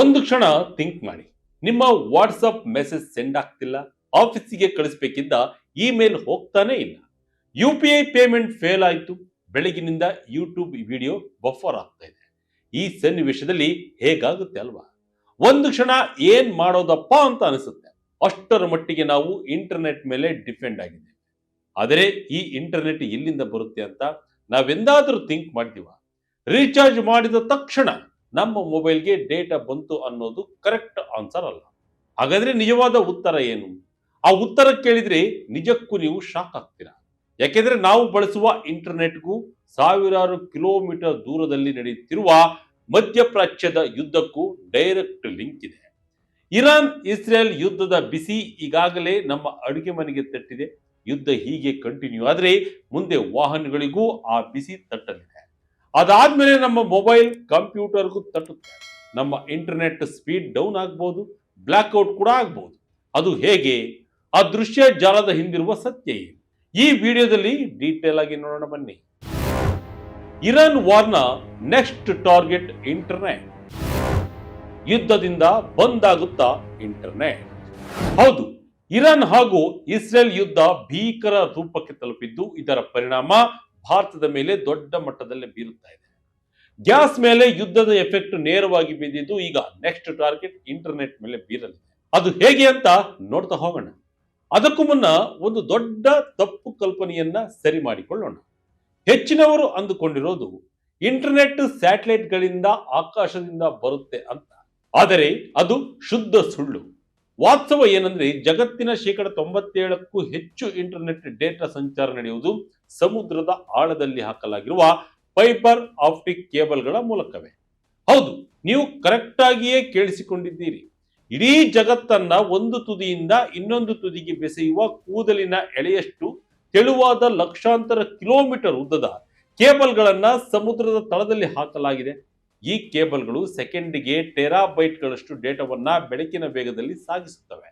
ಒಂದು ಕ್ಷಣ ಥಿಂಕ್ ಮಾಡಿ. ನಿಮ್ಮ ವಾಟ್ಸಪ್ ಮೆಸೇಜ್ ಸೆಂಡ್ ಆಗ್ತಿಲ್ಲ, ಆಫೀಸಿಗೆ ಕಳಿಸಬೇಕಿದ್ದ ಇಮೇಲ್ ಹೋಗ್ತಾನೆ ಇಲ್ಲ, U P I payment fail ಆಯಿತು, ಬೆಳಗಿನಿಂದ ಯೂಟ್ಯೂಬ್ ವಿಡಿಯೋ ಬಫರ್ ಆಗ್ತಾ ಇದೆ. ಈ ಸನ್ನಿವೇಶದಲ್ಲಿ ಹೇಗಾಗುತ್ತೆ ಅಲ್ವಾ? ಒಂದು ಕ್ಷಣ ಏನ್ ಮಾಡೋದಪ್ಪ ಅಂತ ಅನಿಸುತ್ತೆ. ಅಷ್ಟರ ಮಟ್ಟಿಗೆ ನಾವು ಇಂಟರ್ನೆಟ್ ಮೇಲೆ ಡಿಪೆಂಡ್ ಆಗಿದ್ದೇವೆ. ಆದರೆ ಈ ಇಂಟರ್ನೆಟ್ ಎಲ್ಲಿಂದ ಬರುತ್ತೆ ಅಂತ ನಾವೆಂದಾದ್ರೂ ಥಿಂಕ್ ಮಾಡ್ತೀವ? ರೀಚಾರ್ಜ್ ಮಾಡಿದ ತಕ್ಷಣ ನಮ್ಮ ಮೊಬೈಲ್ಗೆ ಡೇಟಾ ಬಂತು ಅನ್ನೋದು ಕರೆಕ್ಟ್ ಆನ್ಸರ್ ಅಲ್ಲ. ಹಾಗಾದ್ರೆ ನಿಜವಾದ ಉತ್ತರ ಏನು? ಆ ಉತ್ತರ ಕೇಳಿದ್ರೆ ನಿಜಕ್ಕೂ ನೀವು ಶಾಕ್ ಆಗ್ತೀರಾ. ಯಾಕೆಂದ್ರೆ ನಾವು ಬಳಸುವ ಇಂಟರ್ನೆಟ್ಗೂ ಸಾವಿರಾರು ಕಿಲೋಮೀಟರ್ ದೂರದಲ್ಲಿ ನಡೆಯುತ್ತಿರುವ ಮಧ್ಯಪ್ರಾಚ್ಯದ ಯುದ್ಧಕ್ಕೂ ಡೈರೆಕ್ಟ್ ಲಿಂಕ್ ಇದೆ. ಇರಾನ್ ಇಸ್ರೇಲ್ ಯುದ್ಧದ ಬಿಸಿ ಈಗಾಗಲೇ ನಮ್ಮ ಅಡುಗೆ ಮನೆಗೆ ತಟ್ಟಿದೆ. ಯುದ್ಧ ಹೀಗೆ ಕಂಟಿನ್ಯೂ ಆದ್ರೆ ಮುಂದೆ ವಾಹನಗಳಿಗೂ ಆ ಬಿಸಿ ತಟ್ಟಲಿದೆ. ಅದಾದ್ಮೇಲೆ ನಮ್ಮ ಮೊಬೈಲ್ ಕಂಪ್ಯೂಟರ್ಗೂ ತಟ್ಟುತ್ತೆ. ನಮ್ಮ ಇಂಟರ್ನೆಟ್ ಸ್ಪೀಡ್ ಡೌನ್ ಆಗ್ಬಹುದು, ಬ್ಲಾಕ್ಔಟ್ ಕೂಡ ಆಗ್ಬಹುದು. ಅದು ಹೇಗೆ? ಆ ದೃಶ್ಯ ಜಾಲದ ಹಿಂದಿರುವ ಸತ್ಯ ಏನು? ಈ ವಿಡಿಯೋದಲ್ಲಿ ಡೀಟೇಲ್ ಆಗಿ ನೋಡೋಣ ಬನ್ನಿ. ಇರಾನ್ ವಾರ್ನ ನೆಕ್ಸ್ಟ್ ಟಾರ್ಗೆಟ್ ಇಂಟರ್ನೆಟ್. ಯುದ್ಧದಿಂದ ಬಂದ್ ಆಗುತ್ತಾ ಇಂಟರ್ನೆಟ್? ಹೌದು, ಇರಾನ್ ಹಾಗೂ ಇಸ್ರೇಲ್ ಯುದ್ಧ ಭೀಕರ ರೂಪಕ್ಕೆ ತಲುಪಿದ್ದು, ಇದರ ಪರಿಣಾಮ ಭಾರತದ ಮೇಲೆ ದೊಡ್ಡ ಮಟ್ಟದಲ್ಲಿ ಬೀರುತ್ತಾ ಇದೆ. ಗ್ಯಾಸ್ ಮೇಲೆ ಯುದ್ಧದ ಎಫೆಕ್ಟ್ ನೇರವಾಗಿ ಬಿದ್ದಿದ್ದು, ಈಗ ನೆಕ್ಸ್ಟ್ ಟಾರ್ಗೆಟ್ ಇಂಟರ್ನೆಟ್ ಮೇಲೆ ಬೀರಲಿದೆ. ಅದು ಹೇಗೆ ಅಂತ ನೋಡ್ತಾ ಹೋಗೋಣ. ಅದಕ್ಕೂ ಮುನ್ನ ಒಂದು ದೊಡ್ಡ ತಪ್ಪು ಕಲ್ಪನೆಯನ್ನ ಸರಿ ಮಾಡಿಕೊಳ್ಳೋಣ. ಹೆಚ್ಚಿನವರು ಅಂದುಕೊಂಡಿರೋದು ಇಂಟರ್ನೆಟ್ ಸ್ಯಾಟಲೈಟ್ ಗಳಿಂದ, ಆಕಾಶದಿಂದ ಬರುತ್ತೆ ಅಂತ. ಆದರೆ ಅದು ಶುದ್ಧ ಸುಳ್ಳು. ವಾಸ್ತವ ಏನಂದ್ರೆ, ಜಗತ್ತಿನ 97%ಕ್ಕೂ ಹೆಚ್ಚು ಇಂಟರ್ನೆಟ್ ಡೇಟಾ ಸಂಚಾರ ನಡೆಯುವುದು ಸಮುದ್ರದ ಆಳದಲ್ಲಿ ಹಾಕಲಾಗಿರುವ ಫೈಬರ್ ಆಪ್ಟಿಕ್ ಕೇಬಲ್ಗಳ ಮೂಲಕವೇ. ಹೌದು, ನೀವು ಕರೆಕ್ಟ್ ಆಗಿಯೇ ಕೇಳಿಸಿಕೊಂಡಿದ್ದೀರಿ. ಇಡೀ ಜಗತ್ತನ್ನ ಒಂದು ತುದಿಯಿಂದ ಇನ್ನೊಂದು ತುದಿಗೆ ಬೆಸೆಯುವ ಕೂದಲಿನ ಎಳೆಯಷ್ಟು ತೆಳುವಾದ ಲಕ್ಷಾಂತರ ಕಿಲೋಮೀಟರ್ ಉದ್ದದ ಕೇಬಲ್ಗಳನ್ನ ಸಮುದ್ರದ ತಳದಲ್ಲಿ ಹಾಕಲಾಗಿದೆ. ಈ ಕೇಬಲ್ಗಳು ಸೆಕೆಂಡಿಗೆ ಟೆರಾಬೈಟ್ಗಳಷ್ಟು ಡೇಟಾವನ್ನ ಬೆಳಕಿನ ವೇಗದಲ್ಲಿ ಸಾಗಿಸುತ್ತವೆ.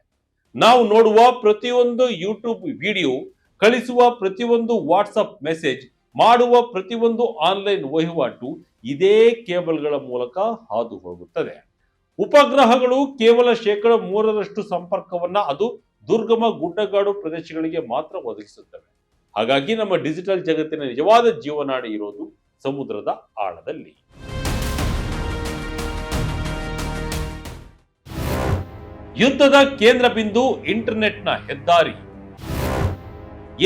ನಾವು ನೋಡುವ ಪ್ರತಿಯೊಂದು ಯೂಟ್ಯೂಬ್ ವಿಡಿಯೋ, ಕಳಿಸುವ ಪ್ರತಿಯೊಂದು ವಾಟ್ಸಪ್ ಮೆಸೇಜ್, ಮಾಡುವ ಪ್ರತಿಯೊಂದು ಆನ್ಲೈನ್ ವಹಿವಾಟು ಇದೇ ಕೇಬಲ್ಗಳ ಮೂಲಕ ಹಾದು ಹೋಗುತ್ತದೆ. ಉಪಗ್ರಹಗಳು ಕೇವಲ 3% ಸಂಪರ್ಕವನ್ನ ಅದು ದುರ್ಗಮ ಗುಡ್ಡಗಾಡು ಪ್ರದೇಶಗಳಿಗೆ ಮಾತ್ರ ಒದಗಿಸುತ್ತವೆ. ಹಾಗಾಗಿ ನಮ್ಮ ಡಿಜಿಟಲ್ ಜಗತ್ತಿನ ನಿಜವಾದ ಜೀವನಾಡಿ ಇರೋದು ಸಮುದ್ರದ ಆಳದಲ್ಲಿ. ಯುದ್ಧದ ಕೇಂದ್ರ ಬಿಂದು ಇಂಟರ್ನೆಟ್ನ ಹೆದ್ದಾರಿ.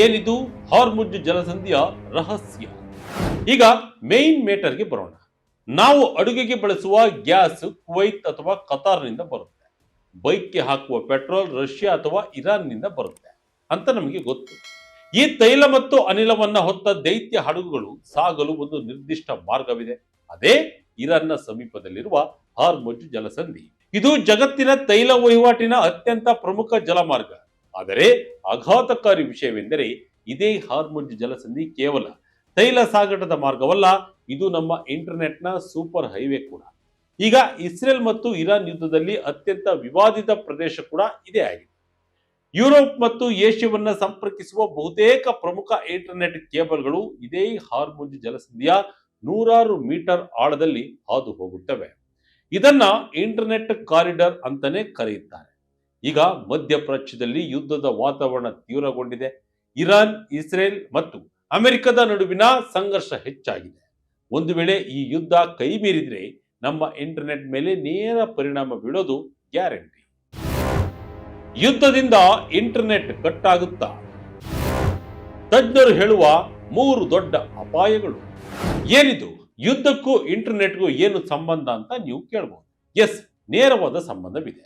ಏನಿದು ಹಾರ್ಮುಜ್ ಜಲಸಂಧಿಯ ರಹಸ್ಯ? ಈಗ ಮೇನ್ ಮೇಟರ್ಗೆ ಬರೋಣ. ನಾವು ಅಡುಗೆಗೆ ಬಳಸುವ ಗ್ಯಾಸ್ ಕುವೈತ್ ಅಥವಾ ಕತಾರ್ನಿಂದ ಬರುತ್ತೆ. ಬೈಕ್ಗೆ ಹಾಕುವ ಪೆಟ್ರೋಲ್ ರಷ್ಯಾ ಅಥವಾ ಇರಾನ್ನಿಂದ ಬರುತ್ತೆ ಅಂತ ನಮಗೆ ಗೊತ್ತು. ಈ ತೈಲ ಮತ್ತು ಅನಿಲವನ್ನ ಹೊತ್ತ ದೈತ್ಯ ಹಡಗುಗಳು ಸಾಗಲು ಒಂದು ನಿರ್ದಿಷ್ಟ ಮಾರ್ಗವಿದೆ. ಅದೇ ಇರಾನ್ನ ಸಮೀಪದಲ್ಲಿರುವ ಹಾರ್ಮುಜ್ ಜಲಸಂಧಿ. ಇದು ಜಗತ್ತಿನ ತೈಲ ವಹಿವಾಟಿನ ಅತ್ಯಂತ ಪ್ರಮುಖ ಜಲಮಾರ್ಗ. ಆದರೆ ಆಘಾತಕಾರಿ ವಿಷಯವೆಂದರೆ, ಇದೇ ಹಾರ್ಮುಜ್ ಜಲಸಂಧಿ ಕೇವಲ ತೈಲ ಸಾಗಾಟದ ಮಾರ್ಗವಲ್ಲ, ಇದು ನಮ್ಮ ಇಂಟರ್ನೆಟ್ನ ಸೂಪರ್ ಹೈವೇ ಕೂಡ. ಈಗ ಇಸ್ರೇಲ್ ಮತ್ತು ಇರಾನ್ ಯುದ್ಧದಲ್ಲಿ ಅತ್ಯಂತ ವಿವಾದಿತ ಪ್ರದೇಶ ಕೂಡ ಇದೇ ಆಗಿದೆ. ಯುರೋಪ್ ಮತ್ತು ಏಷ್ಯಾವನ್ನ ಸಂಪರ್ಕಿಸುವ ಬಹುತೇಕ ಪ್ರಮುಖ ಇಂಟರ್ನೆಟ್ ಕೇಬಲ್ಗಳು ಇದೇ ಹಾರ್ಮುಜ್ ಜಲಸಂಧಿಯ 100 ಮೀಟರ್ ಆಳದಲ್ಲಿ ಹಾದು ಹೋಗುತ್ತವೆ. ಇದನ್ನ ಇಂಟರ್ನೆಟ್ ಕಾರಿಡಾರ್ ಅಂತಾನೆ ಕರೆಯುತ್ತಾರೆ. ಈಗ ಮಧ್ಯಪ್ರಾಚ್ಯದಲ್ಲಿ ಯುದ್ಧದ ವಾತಾವರಣ ತೀವ್ರಗೊಂಡಿದೆ. ಇರಾನ್, ಇಸ್ರೇಲ್ ಮತ್ತು ಅಮೆರಿಕದ ನಡುವಿನ ಸಂಘರ್ಷ ಹೆಚ್ಚಾಗಿದೆ. ಒಂದು ವೇಳೆ ಈ ಯುದ್ಧ ಕೈ ಮೀರಿದ್ರೆ ನಮ್ಮ ಇಂಟರ್ನೆಟ್ ಮೇಲೆ ನೇರ ಪರಿಣಾಮ ಬೀಳೋದು ಗ್ಯಾರಂಟಿ. ಯುದ್ಧದಿಂದ ಇಂಟರ್ನೆಟ್ ಕಟ್ ಆಗುತ್ತಾ? ತಜ್ಞರು ಹೇಳುವ 3 ದೊಡ್ಡ ಅಪಾಯಗಳು. ಏನಿದು? ಯುದ್ಧಕ್ಕೂ ಇಂಟರ್ನೆಟ್ಗೂ ಏನು ಸಂಬಂಧ ಅಂತ ನೀವು ಕೇಳಬಹುದು. ಎಸ್, ನೇರವಾದ ಸಂಬಂಧವಿದೆ.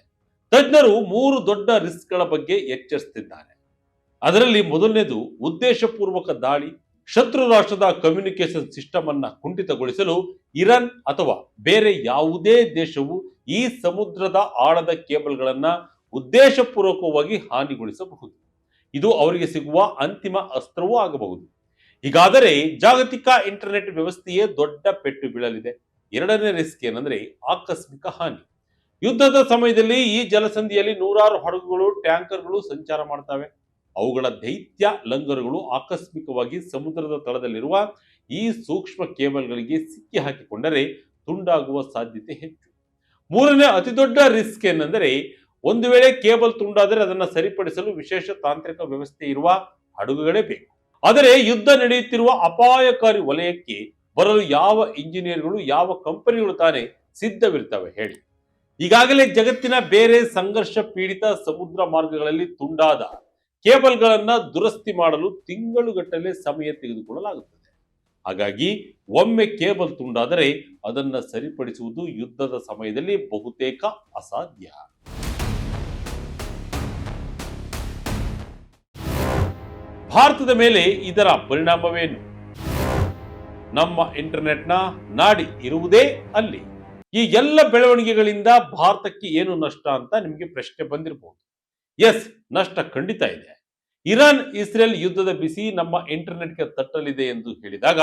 ತಜ್ಞರು 3 ದೊಡ್ಡ ರಿಸ್ಕ್ಗಳ ಬಗ್ಗೆ ಎಚ್ಚರಿಸುತ್ತಿದ್ದಾರೆ. ಅದರಲ್ಲಿ ಮೊದಲನೇದು ಉದ್ದೇಶಪೂರ್ವಕ ದಾಳಿ. ಶತ್ರು ರಾಷ್ಟ್ರದ ಕಮ್ಯುನಿಕೇಶನ್ ಸಿಸ್ಟಮ್ ಅನ್ನ ಕುಂಠಿತಗೊಳಿಸಲು ಇರಾನ್ ಅಥವಾ ಬೇರೆ ಯಾವುದೇ ದೇಶವು ಈ ಸಮುದ್ರದ ಆಳದ ಕೇಬಲ್ಗಳನ್ನ ಉದ್ದೇಶಪೂರ್ವಕವಾಗಿ ಹಾನಿಗೊಳಿಸಬಹುದು. ಇದು ಅವರಿಗೆ ಸಿಗುವ ಅಂತಿಮ ಅಸ್ತ್ರವೂ ಆಗಬಹುದು. ಹೀಗಾದರೆ ಜಾಗತಿಕ ಇಂಟರ್ನೆಟ್ ವ್ಯವಸ್ಥೆಯೇ ದೊಡ್ಡ ಪೆಟ್ಟು ಬೀಳಲಿದೆ. ಎರಡನೇ ರಿಸ್ಕ್ ಏನಂದ್ರೆ ಆಕಸ್ಮಿಕ ಹಾನಿ. ಯುದ್ಧದ ಸಮಯದಲ್ಲಿ ಈ ಜಲಸಂಧಿಯಲ್ಲಿ 100 ಹಡಗುಗಳು, ಟ್ಯಾಂಕರ್ಗಳು ಸಂಚಾರ ಮಾಡ್ತವೆ. ಅವುಗಳ ದೈತ್ಯ ಲಂಗರುಗಳು ಆಕಸ್ಮಿಕವಾಗಿ ಸಮುದ್ರದ ತಳದಲ್ಲಿರುವ ಈ ಸೂಕ್ಷ್ಮ ಕೇಬಲ್ಗಳಿಗೆ ಸಿಕ್ಕಿ ಹಾಕಿಕೊಂಡರೆ ತುಂಡಾಗುವ ಸಾಧ್ಯತೆ ಹೆಚ್ಚು. ಮೂರನೇ ಅತಿ ದೊಡ್ಡ ರಿಸ್ಕ್ ಏನಂದರೆ, ಒಂದು ವೇಳೆ ಕೇಬಲ್ ತುಂಡಾದರೆ ಅದನ್ನು ಸರಿಪಡಿಸಲು ವಿಶೇಷ ತಾಂತ್ರಿಕ ವ್ಯವಸ್ಥೆ ಇರುವ ಹಡಗುಗಳೇ ಬೇಕು. ಆದರೆ ಯುದ್ಧ ನಡೆಯುತ್ತಿರುವ ಅಪಾಯಕಾರಿ ವಲಯಕ್ಕೆ ಬರಲು ಯಾವ ಇಂಜಿನಿಯರ್ಗಳು, ಯಾವ ಕಂಪನಿಗಳು ತಾನೇ ಸಿದ್ಧವಿರ್ತವೆ ಹೇಳಿ? ಈಗಾಗಲೇ ಜಗತ್ತಿನ ಬೇರೆ ಸಂಘರ್ಷ ಪೀಡಿತ ಸಮುದ್ರ ಮಾರ್ಗಗಳಲ್ಲಿ ತುಂಡಾದ ಕೇಬಲ್ಗಳನ್ನ ದುರಸ್ತಿ ಮಾಡಲು ತಿಂಗಳುಗಟ್ಟಲೆ ಸಮಯ ತೆಗೆದುಕೊಳ್ಳಲಾಗುತ್ತದೆ. ಹಾಗಾಗಿ ಒಮ್ಮೆ ಕೇಬಲ್ ತುಂಡಾದರೆ ಅದನ್ನ ಸರಿಪಡಿಸುವುದು ಯುದ್ಧದ ಸಮಯದಲ್ಲಿ ಬಹುತೇಕ ಅಸಾಧ್ಯ. ಭಾರತದ ಮೇಲೆ ಇದರ ಪರಿಣಾಮವೇನು? ನಮ್ಮ ಇಂಟರ್ನೆಟ್ನ ನಾಡಿ ಇರುವುದೇ ಅಲ್ಲಿ. ಈ ಎಲ್ಲ ಬೆಳವಣಿಗೆಗಳಿಂದ ಭಾರತಕ್ಕೆ ಏನು ನಷ್ಟ ಅಂತ ನಿಮಗೆ ಪ್ರಶ್ನೆ ಬಂದಿರಬಹುದು. ಎಸ್, ನಷ್ಟ ಖಂಡಿತ ಇದೆ. ಇರಾನ್ ಇಸ್ರೇಲ್ ಯುದ್ಧದ ಬಿಸಿ ನಮ್ಮ ಇಂಟರ್ನೆಟ್ಗೆ ತಟ್ಟಲಿದೆ ಎಂದು ಹೇಳಿದಾಗ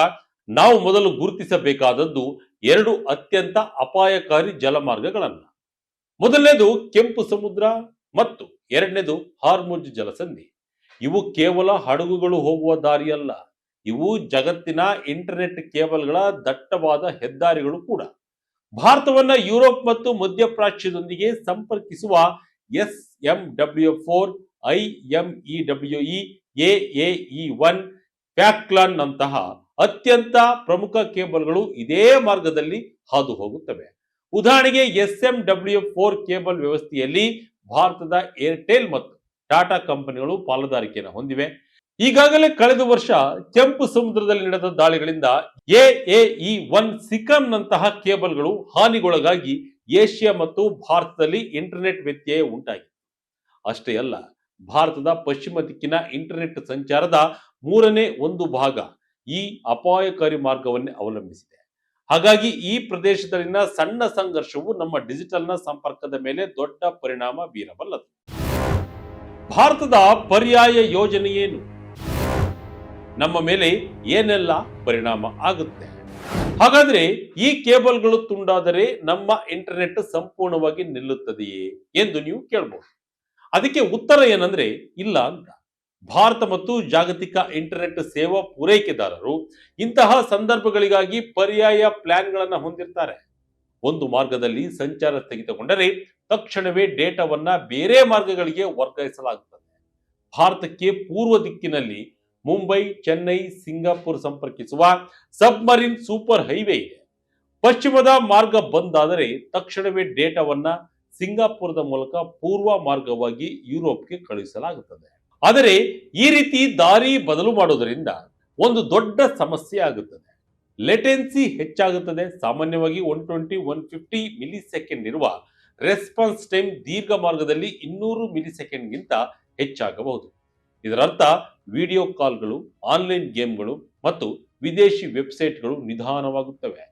ನಾವು ಮೊದಲು ಗುರುತಿಸಬೇಕಾದದ್ದು ಎರಡು ಅತ್ಯಂತ ಅಪಾಯಕಾರಿ ಜಲಮಾರ್ಗಗಳನ್ನ. ಮೊದಲನೇದು ಕೆಂಪು ಸಮುದ್ರ ಮತ್ತು ಎರಡನೇದು ಹಾರ್ಮುಜ್ ಜಲಸಂಧಿ. ಇವು ಕೇವಲ ಹಡಗುಗಳು ಹೋಗುವ ದಾರಿಯಲ್ಲ, ಇವು ಜಗತ್ತಿನ ಇಂಟರ್ನೆಟ್ ಕೇಬಲ್ಗಳ ದಟ್ಟವಾದ ಹೆದ್ದಾರಿಗಳು ಕೂಡ. ಭಾರತವನ್ನ ಯುರೋಪ್ ಮತ್ತು ಮಧ್ಯಪ್ರಾಚ್ಯದೊಂದಿಗೆ ಸಂಪರ್ಕಿಸುವ SMW4, IMEWE, AAE1, ಪ್ಯಾಕ್ಲಾನ್ ನಂತಹ ಅತ್ಯಂತ ಪ್ರಮುಖ ಕೇಬಲ್ಗಳು ಇದೇ ಮಾರ್ಗದಲ್ಲಿ ಹಾದು ಹೋಗುತ್ತವೆ. ಉದಾಹರಣೆಗೆ SMW4 ಕೇಬಲ್ ವ್ಯವಸ್ಥೆಯಲ್ಲಿ ಭಾರತದ ಏರ್ಟೆಲ್ ಮತ್ತು ಟಾಟಾ ಕಂಪನಿಗಳು ಪಾಲುದಾರಿಕೆಯನ್ನು ಹೊಂದಿವೆ. ಈಗಾಗಲೇ ಕಳೆದ ವರ್ಷ ಕೆಂಪು ಸಮುದ್ರದಲ್ಲಿ ನಡೆದ ದಾಳಿಗಳಿಂದ AAE1 ಸಿಕಂ ನಂತಹ ಕೇಬಲ್ಗಳು ಹಾನಿಗೊಳಗಾಗಿ ಏಷ್ಯಾ ಮತ್ತು ಭಾರತದಲ್ಲಿ ಇಂಟರ್ನೆಟ್ ವ್ಯತ್ಯಯ ಉಂಟಾಗಿದೆ. ಅಷ್ಟೇ ಅಲ್ಲ, ಭಾರತದ ಪಶ್ಚಿಮ ದಿಕ್ಕಿನ ಇಂಟರ್ನೆಟ್ ಸಂಚಾರದ 1/3 ಭಾಗ ಈ ಅಪಾಯಕಾರಿ ಮಾರ್ಗವನ್ನೇ ಅವಲಂಬಿಸಿದೆ. ಹಾಗಾಗಿ ಈ ಪ್ರದೇಶದಲ್ಲಿನ ಸಣ್ಣ ಸಂಘರ್ಷವು ನಮ್ಮ ಡಿಜಿಟಲ್ನ ಸಂಪರ್ಕದ ಮೇಲೆ ದೊಡ್ಡ ಪರಿಣಾಮ ಬೀರಬಲ್ಲದು. ಭಾರತದ ಪರ್ಯಾಯ ಯೋಜನೆ ಏನು? ನಮ್ಮ ಮೇಲೆ ಏನೆಲ್ಲ ಪರಿಣಾಮ ಆಗುತ್ತೆ? ಹಾಗಾದ್ರೆ ಈ ಕೇಬಲ್ಗಳು ತುಂಡಾದರೆ ನಮ್ಮ ಇಂಟರ್ನೆಟ್ ಸಂಪೂರ್ಣವಾಗಿ ನಿಲ್ಲುತ್ತದೆಯೇ ಎಂದು ನೀವು ಕೇಳಬಹುದು. ಅದಕ್ಕೆ ಉತ್ತರ ಏನಂದ್ರೆ ಇಲ್ಲ ಅಂತ. ಭಾರತ ಮತ್ತು ಜಾಗತಿಕ ಇಂಟರ್ನೆಟ್ ಸೇವಾ ಪೂರೈಕೆದಾರರು ಇಂತಹ ಸಂದರ್ಭಗಳಿಗಾಗಿ ಪರ್ಯಾಯ ಪ್ಲಾನ್ಗಳನ್ನು ಹೊಂದಿರ್ತಾರೆ. ಒಂದು ಮಾರ್ಗದಲ್ಲಿ ಸಂಚಾರ ಸ್ಥಗಿತಗೊಂಡರೆ ತಕ್ಷಣವೇ ಡೇಟಾವನ್ನ ಬೇರೆ ಮಾರ್ಗಗಳಿಗೆ ವರ್ಗಾಯಿಸಲಾಗುತ್ತದೆ. ಭಾರತಕ್ಕೆ ಪೂರ್ವ ದಿಕ್ಕಿನಲ್ಲಿ ಮುಂಬೈ, ಚೆನ್ನೈ, ಸಿಂಗಾಪುರ್ ಸಂಪರ್ಕಿಸುವ ಸಬ್ಮರೀನ್ ಸೂಪರ್ ಹೈವೇ ಇದೆ. ಪಶ್ಚಿಮದ ಮಾರ್ಗ ಬಂದ್ ಆದರೆ ತಕ್ಷಣವೇ ಡೇಟಾವನ್ನ ಸಿಂಗಾಪುರದ ಮೂಲಕ ಪೂರ್ವ ಮಾರ್ಗವಾಗಿ ಯುರೋಪ್ಗೆ ಕಳುಹಿಸಲಾಗುತ್ತದೆ. ಆದರೆ ಈ ರೀತಿ ದಾರಿ ಬದಲು ಮಾಡೋದರಿಂದ ಒಂದು ದೊಡ್ಡ ಸಮಸ್ಯೆ ಆಗುತ್ತದೆ. ಲೇಟೆನ್ಸಿ ಹೆಚ್ಚಾಗುತ್ತದೆ. ಸಾಮಾನ್ಯವಾಗಿ 120-150 ಮಿಲಿ ಸೆಕೆಂಡ್ ಇರುವ ರೆಸ್ಪಾನ್ಸ್ ಟೈಮ್ ದೀರ್ಘ ಮಾರ್ಗದಲ್ಲಿ 200 ಮಿಲಿ ಸೆಕೆಂಡ್ಗಿಂತ ಹೆಚ್ಚಾಗಬಹುದು. ಇದರರ್ಥ ವಿಡಿಯೋ ಕಾಲ್ಗಳು, ಆನ್ಲೈನ್ ಗೇಮ್ಗಳು ಮತ್ತು ವಿದೇಶಿ ವೆಬ್ಸೈಟ್ಗಳು ನಿಧಾನವಾಗುತ್ತವೆ.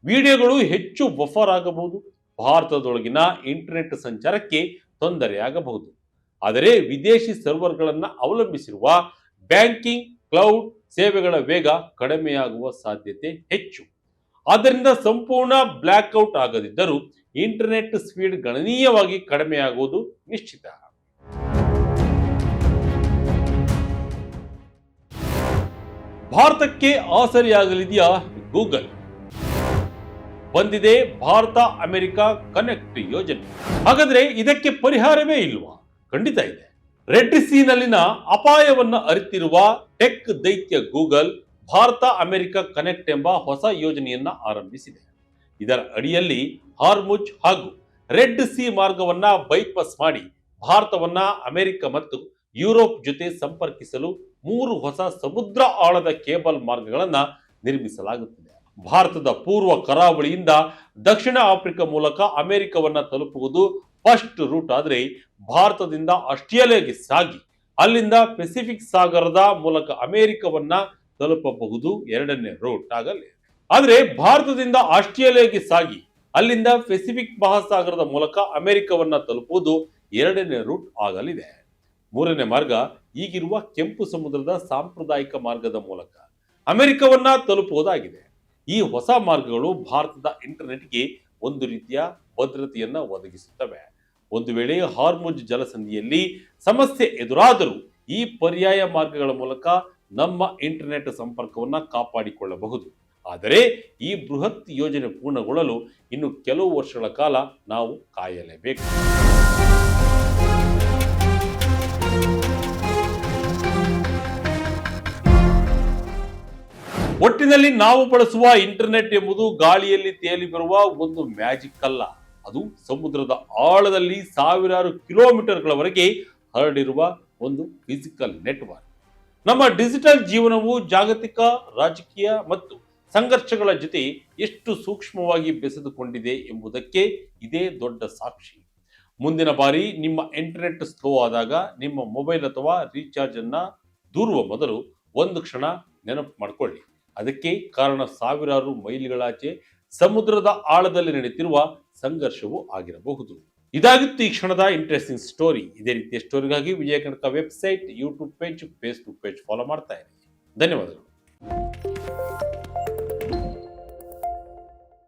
ವಿಡಿಯೋಗಳು ಹೆಚ್ಚು ಬಫರ್ ಆಗಬಹುದು. ಭಾರತದೊಳಗಿನ ಇಂಟರ್ನೆಟ್ ಸಂಚಾರಕ್ಕೆ ತೊಂದರೆಯಾಗಬಹುದು. ಆದರೆ ವಿದೇಶಿ ಸರ್ವರ್ಗಳನ್ನು ಅವಲಂಬಿಸಿರುವ ಬ್ಯಾಂಕಿಂಗ್, ಕ್ಲೌಡ್ ಸೇವೆಗಳ ವೇಗ ಕಡಿಮೆಯಾಗುವ ಸಾಧ್ಯತೆ ಹೆಚ್ಚು. ಆದ್ದರಿಂದ ಸಂಪೂರ್ಣ ಬ್ಲಾಕ್ಔಟ್ ಆಗದಿದ್ದರೂ ಇಂಟರ್ನೆಟ್ ಸ್ಪೀಡ್ ಗಣನೀಯವಾಗಿ ಕಡಿಮೆಯಾಗುವುದು ನಿಶ್ಚಿತ. ಭಾರತಕ್ಕೆ ಆಸರೆಯಾಗಲಿದೆಯಾ ಗೂಗಲ್? ಬಂದಿದೆ ಭಾರತ ಅಮೆರಿಕ ಕನೆಕ್ಟ್ ಯೋಜನೆ. ಹಾಗಾದ್ರೆ ಇದಕ್ಕೆ ಪರಿಹಾರವೇ ಇಲ್ವಾ? ಖಂಡಿತ ಇದೆ. ರೆಡ್ ಸೀನಲ್ಲಿನ ಅಪಾಯವನ್ನ ಅರಿತಿರುವ ಟೆಕ್ ದೈತ್ಯ ಗೂಗಲ್ ಭಾರತ ಅಮೆರಿಕ ಕನೆಕ್ಟ್ ಎಂಬ ಹೊಸ ಯೋಜನೆಯನ್ನ ಆರಂಭಿಸಿದೆ. ಇದರ ಅಡಿಯಲ್ಲಿ ಹಾರ್ಮುಜ್ ಹಾಗೂ ರೆಡ್ ಸಿ ಮಾರ್ಗವನ್ನ ಬೈಪಾಸ್ ಮಾಡಿ ಭಾರತವನ್ನ ಅಮೆರಿಕ ಮತ್ತು ಯುರೋಪ್ ಜೊತೆ ಸಂಪರ್ಕಿಸಲು 3 ಹೊಸ ಸಮುದ್ರ ಆಳದ ಕೇಬಲ್ ಮಾರ್ಗಗಳನ್ನ ನಿರ್ಮಿಸಲಾಗುತ್ತಿದೆ. ಭಾರತದ ಪೂರ್ವ ಕರಾವಳಿಯಿಂದ ದಕ್ಷಿಣ ಆಫ್ರಿಕಾ ಮೂಲಕ ಅಮೆರಿಕವನ್ನ ತಲುಪುವುದು ಫಸ್ಟ್ ರೂಟ್ ಆದರೆ, ಭಾರತದಿಂದ ಆಸ್ಟ್ರೇಲಿಯಾಗೆ ಸಾಗಿ ಅಲ್ಲಿಂದ ಪೆಸಿಫಿಕ್ ಸಾಗರದ ಮೂಲಕ ಅಮೆರಿಕವನ್ನ ತಲುಪಬಹುದು ಎರಡನೇ ರೂಟ್ ಆಗಲಿ. ಆದರೆ ಭಾರತದಿಂದ ಆಸ್ಟ್ರೇಲಿಯಾಗೆ ಸಾಗಿ ಅಲ್ಲಿಂದ ಪೆಸಿಫಿಕ್ ಮಹಾಸಾಗರದ ಮೂಲಕ ಅಮೆರಿಕವನ್ನ ತಲುಪುವುದು ಎರಡನೇ ರೂಟ್ ಆಗಲಿದೆ. ಮೂರನೇ ಮಾರ್ಗ ಈಗಿರುವ ಕೆಂಪು ಸಮುದ್ರದ ಸಾಂಪ್ರದಾಯಿಕ ಮಾರ್ಗದ ಮೂಲಕ ಅಮೆರಿಕವನ್ನ ತಲುಪುವುದಾಗಿದೆ. ಈ ಹೊಸ ಮಾರ್ಗಗಳು ಭಾರತದ ಇಂಟರ್ನೆಟ್ಗೆ ಒಂದು ರೀತಿಯ ಭದ್ರತೆಯನ್ನ ಒದಗಿಸುತ್ತವೆ. ಒಂದು ವೇಳೆ ಹಾರ್ಮುಜ್ ಜಲಸಂಧಿಯಲ್ಲಿ ಸಮಸ್ಯೆ ಎದುರಾದರೂ ಈ ಪರ್ಯಾಯ ಮಾರ್ಗಗಳ ಮೂಲಕ ನಮ್ಮ ಇಂಟರ್ನೆಟ್ ಸಂಪರ್ಕವನ್ನ ಕಾಪಾಡಿಕೊಳ್ಳಬಹುದು. ಆದರೆ ಈ ಬೃಹತ್ ಯೋಜನೆ ಪೂರ್ಣಗೊಳ್ಳಲು ಇನ್ನು ಕೆಲವು ವರ್ಷಗಳ ಕಾಲ ನಾವು ಕಾಯಲೇಬೇಕು. ಒಟ್ಟಿನಲ್ಲಿ ನಾವು ಬಳಸುವ ಇಂಟರ್ನೆಟ್ ಎಂಬುದು ಗಾಳಿಯಲ್ಲಿ ತೇಲಿ ಬರುವ ಒಂದು ಮ್ಯಾಜಿಕ್ ಅಲ್ಲ. ಅದು ಸಮುದ್ರದ ಆಳದಲ್ಲಿ ಸಾವಿರಾರು ಕಿಲೋಮೀಟರ್ಗಳವರೆಗೆ ಹರಡಿರುವ ಒಂದು ಫಿಸಿಕಲ್ ನೆಟ್ವರ್ಕ್. ನಮ್ಮ ಡಿಜಿಟಲ್ ಜೀವನವು ಜಾಗತಿಕ ರಾಜಕೀಯ ಮತ್ತು ಸಂಘರ್ಷಗಳ ಜೊತೆ ಎಷ್ಟು ಸೂಕ್ಷ್ಮವಾಗಿ ಬೆಸೆದುಕೊಂಡಿದೆ ಎಂಬುದಕ್ಕೆ ಇದೇ ದೊಡ್ಡ ಸಾಕ್ಷಿ. ಮುಂದಿನ ಬಾರಿ ನಿಮ್ಮ ಇಂಟರ್ನೆಟ್ ಸ್ಲೋ ಆದಾಗ ನಿಮ್ಮ ಮೊಬೈಲ್ ಅಥವಾ ರೀಚಾರ್ಜ್ ಅನ್ನ ದೂರುವ ಮೊದಲು ಒಂದು ಕ್ಷಣ ನೆನಪು ಮಾಡಿಕೊಳ್ಳಿ. ಅದಕ್ಕೆ ಕಾರಣ ಸಾವಿರಾರು ಮೈಲಿಗಳಾಚೆ ಸಮುದ್ರದ ಆಳದಲ್ಲಿ ನಡೀತಿರುವ ಸಂಘರ್ಷವೂ ಆಗಿರಬಹುದು. ಇದಾಗಿತ್ತು ಈ ಕ್ಷಣದ ಇಂಟ್ರೆಸ್ಟಿಂಗ್ ಸ್ಟೋರಿ. ಇದೇ ರೀತಿಯ ಸ್ಟೋರಿಗಾಗಿ Vijaya Kanaka website, YouTube page, Facebook page follow ಮಾಡ್ತಾ ಇರಿ. ಧನ್ಯವಾದಗಳು.